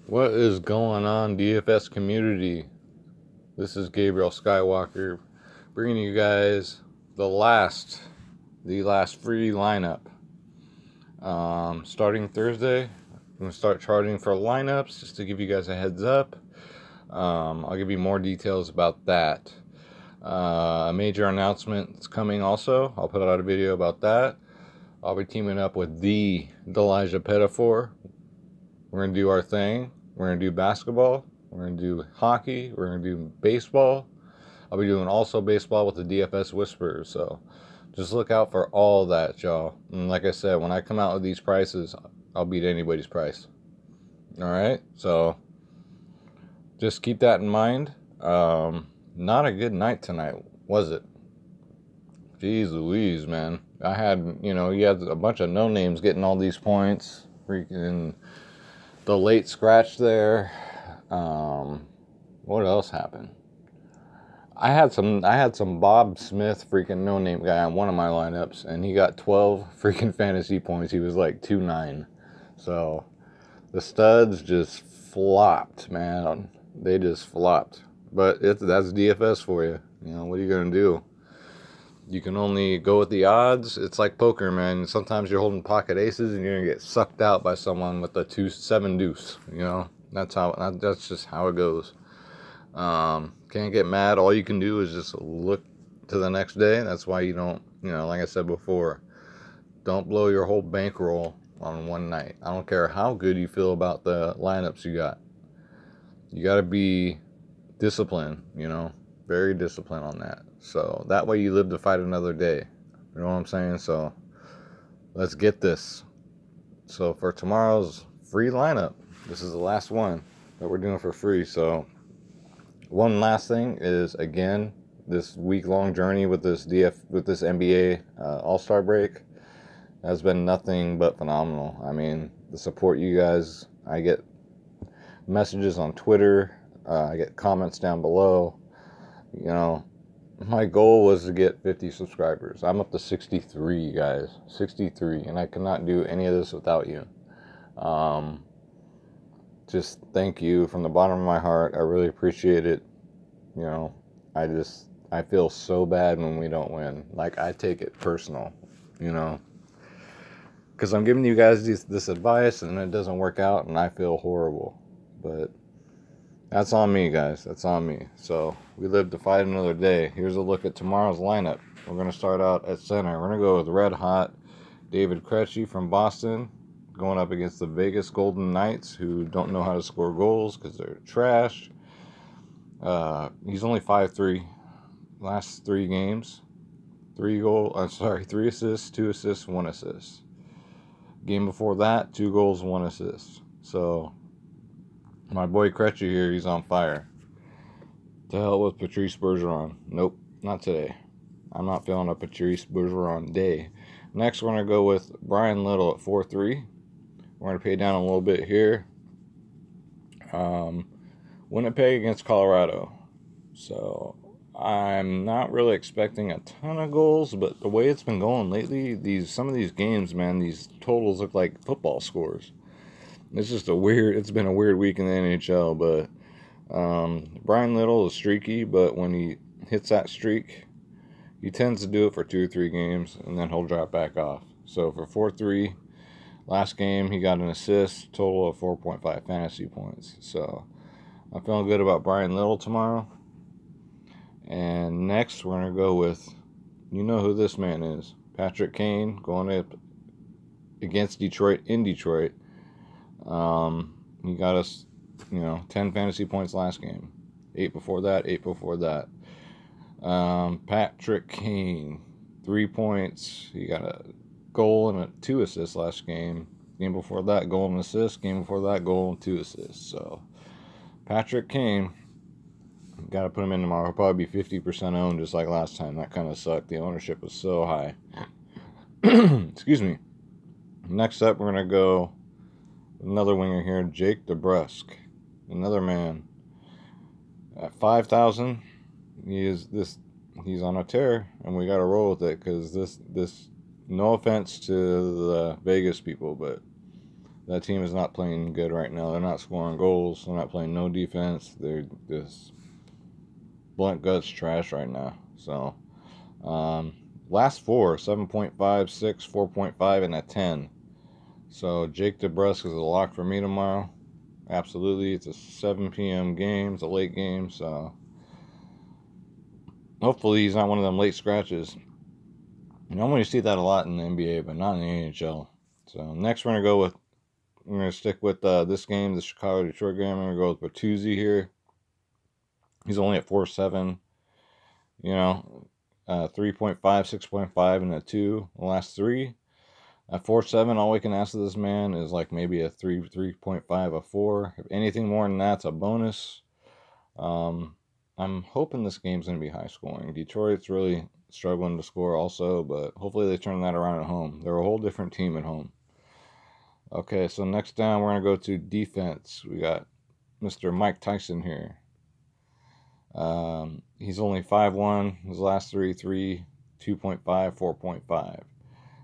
What is going on, DFS community? This is Gabriel Skywalker bringing you guys the last free lineup. Starting Thursday, I'm going to start charging for lineups just to give you guys a heads up. I'll give you more details about that. A major announcement is coming also. I'll put out a video about that. I'll be teaming up with the Elijah Pettifor. We're going to do our thing. We're going to do basketball. We're going to do hockey. We're going to do baseball. I'll be doing also baseball with the DFS Whisperers. So just look out for all that, y'all. And like I said, when I come out with these prices, I'll beat anybody's price. All right? So just keep that in mind. Not a good night tonight, was it? Jeez Louise, man. I had, you had a bunch of no-names getting all these points. Freaking the late scratch there. What else happened? I had some Bob Smith freaking no-name guy on one of my lineups, and he got 12 freaking fantasy points. He was like 2-9. So the studs just flopped, man. They just flopped. But that's DFS for you. What are you gonna do? You can only go with the odds. It's like poker, man. Sometimes you're holding pocket aces and you're gonna get sucked out by someone with a 2-7 deuce. That's just how it goes. Can't get mad. All you can do is just look to the next day. That's why you don't, like I said before, don't blow your whole bankroll on one night. I don't care how good you feel about the lineups you got. You got to be disciplined, very disciplined on that. So that way you live to fight another day. You know what I'm saying? So let's get this. So for tomorrow's free lineup, this is the last one that we're doing for free. So one last thing is, again, this week-long journey with this NBA All-Star break has been nothing but phenomenal. I mean, the support you guys, I get messages on Twitter, I get comments down below. My goal was to get 50 subscribers. I'm up to 63, guys. 63, and I cannot do any of this without you. Just thank you from the bottom of my heart. I really appreciate it. I feel so bad when we don't win. Like, I take it personal, because I'm giving you guys this advice and it doesn't work out and I feel horrible. But that's on me, guys. That's on me. So we live to fight another day. Here's a look at tomorrow's lineup. We're going to start out at center. We're going to go with red hot David Krejci from Boston, going up against the Vegas Golden Knights, who don't know how to score goals because they're trash. He's only 5'3". Last 3 games, 3 assists, 2 assists, 1 assist. Game before that, 2 goals, 1 assist. So my boy Krejci here, he's on fire. To hell with Patrice Bergeron. Nope, not today. I'm not feeling a Patrice Bergeron day. Next, we're going to go with Brian Little at 4'3". We're going to pay down a little bit here. Winnipeg against Colorado. So I'm not really expecting a ton of goals, but the way it's been going lately, some of these games, man, these totals look like football scores. It's been a weird week in the NHL, but Brian Little is streaky, but when he hits that streak, he tends to do it for 2 or 3 games, and then he'll drop back off. So for 4-3, last game, he got an assist, total of 4.5 fantasy points. So I'm feeling good about Brian Little tomorrow. And next, we're going to go with, you know who this man is, Patrick Kane, going up against Detroit in Detroit. He got us, 10 fantasy points last game. 8 before that. Patrick Kane, 3 points. He got a goal and 2 assists last game. Game before that, goal and assist. Game before that, goal and 2 assists. So, Patrick Kane, got to put him in tomorrow. He'll probably be 50% owned just like last time. That kind of sucked. The ownership was so high. Excuse me. Next up, we're going to go another winger here, Jake DeBrusk. Another man. At 5,000, he's on a tear, and we got to roll with it, because this, no offense to the Vegas people, but That team is not playing good right now. They're not scoring goals. They're not playing no defense. They're just blunt guts trash right now. So, last four, 7.5, 6, 4.5, and a 10. So, Jake DeBrusk is a lock for me tomorrow. Absolutely. It's a 7 p.m. game. It's a late game. So, hopefully he's not one of them late scratches. You normally see that a lot in the NBA, but not in the NHL. So, next we're going to stick with this game, the Chicago-Detroit game. I'm going to go with Bertuzzi here. He's only at 4.7. 3.5, 6.5, and a 2. The last three. At 4.7, all we can ask of this man is like maybe a 3.5, a 4. If anything more than that's a bonus. I'm hoping this game's going to be high scoring. Detroit's really struggling to score also, but hopefully they turn that around at home. They're a whole different team at home. Okay, so next down, we're going to go to defense. We got Mr. Mike Tyson here. He's only 5'1". His last 3, 2.5, 4.5.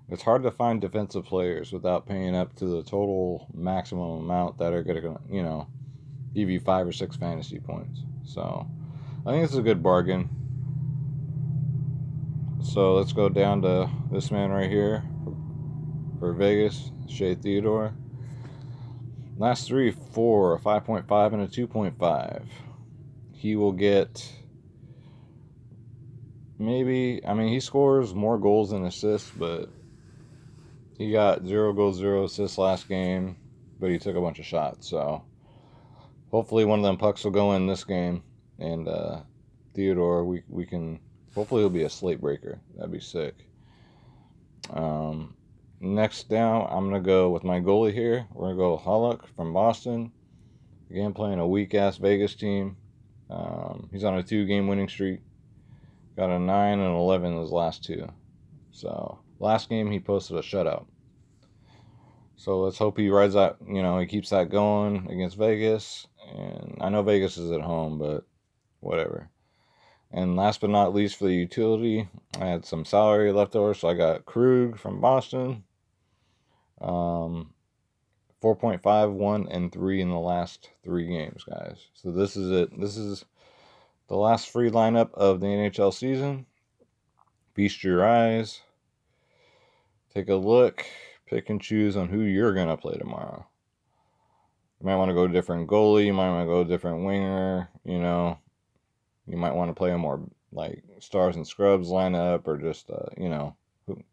It's hard to find defensive players without paying up to the total maximum amount that are going to, give you 5 or 6 fantasy points. So, I think it's a good bargain. So, let's go down to this man right here for Vegas, Shea Theodore. Last 3, 4, a 5.5, and a 2.5. He will get he scores more goals than assists, but he got 0 goals, 0 assists last game, but he took a bunch of shots. So hopefully one of them pucks will go in this game, and Theodore, we can, hopefully he'll be a slate breaker. That'd be sick. Next down, I'm going to go with my goalie here. We're going to go Halak from Boston. Again, playing a weak-ass Vegas team. He's on a 2-game winning streak. Got a 9 and 11 in his last 2. So, last game he posted a shutout. So, let's hope he rides that, he keeps that going against Vegas. And I know Vegas is at home, but whatever. And last but not least for the utility, I had some salary left over, so I got Krug from Boston. 4.5, 1, and 3 in the last 3 games, guys. So this is it. This is the last free lineup of the NHL season. Feast your eyes. Take a look. Pick and choose on who you're going to play tomorrow. You might want to go different goalie. You might want to go different winger. You might want to play a more like stars and scrubs lineup, or just,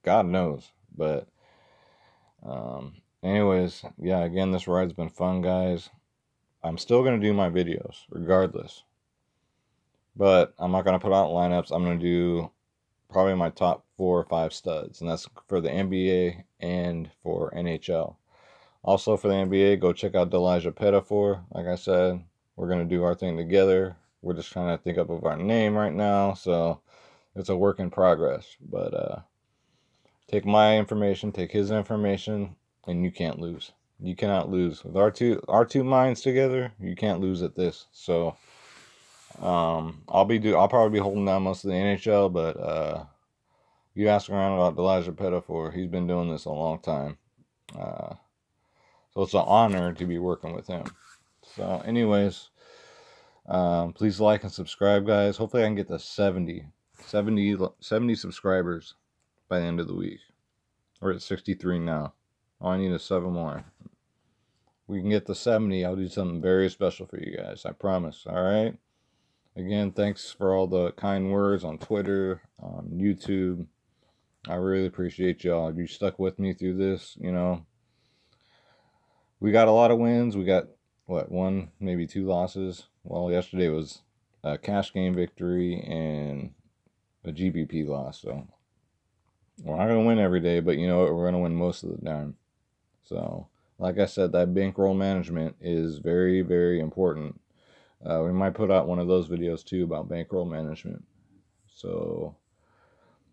God knows. But, anyways, yeah, again, this ride's been fun, guys. I'm still going to do my videos, regardless. But I'm not going to put out lineups. I'm going to do probably my top 4 or 5 studs. And that's for the NBA and for NHL. Also for the NBA, go check out Elijah Pettifor. Like I said, we're going to do our thing together. We're just trying to think up of our name right now. So it's a work in progress. But take my information, take his information, and you can't lose. You cannot lose. With our two minds together, you can't lose at this. So I'll probably be holding down most of the NHL, but you ask around about Elijah Pettifor, he's been doing this a long time. So it's an honor to be working with him. So anyways, please like and subscribe, guys. Hopefully I can get to 70 subscribers by the end of the week. We're at 63 now. All I need is 7 more. We can get to 70. I'll do something very special for you guys. I promise. All right. Again, thanks for all the kind words on Twitter, on YouTube. I really appreciate y'all. You stuck with me through this. We got a lot of wins. We got 1, maybe 2 losses. Well, yesterday was a cash game victory and a GPP loss. So we're not gonna win every day, but you know what? We're gonna win most of the time. So, like I said, that bankroll management is very, very important. We might put out one of those videos too about bankroll management. So,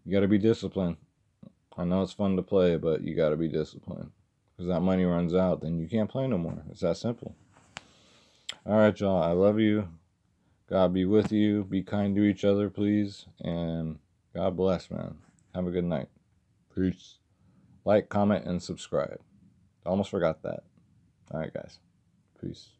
you got to be disciplined. I know it's fun to play, but you got to be disciplined. Because that money runs out, then you can't play no more. It's that simple. All right, y'all. I love you. God be with you. Be kind to each other, please. And God bless, man. Have a good night. Peace. Like, comment, and subscribe. Almost forgot that. All right, guys. Peace.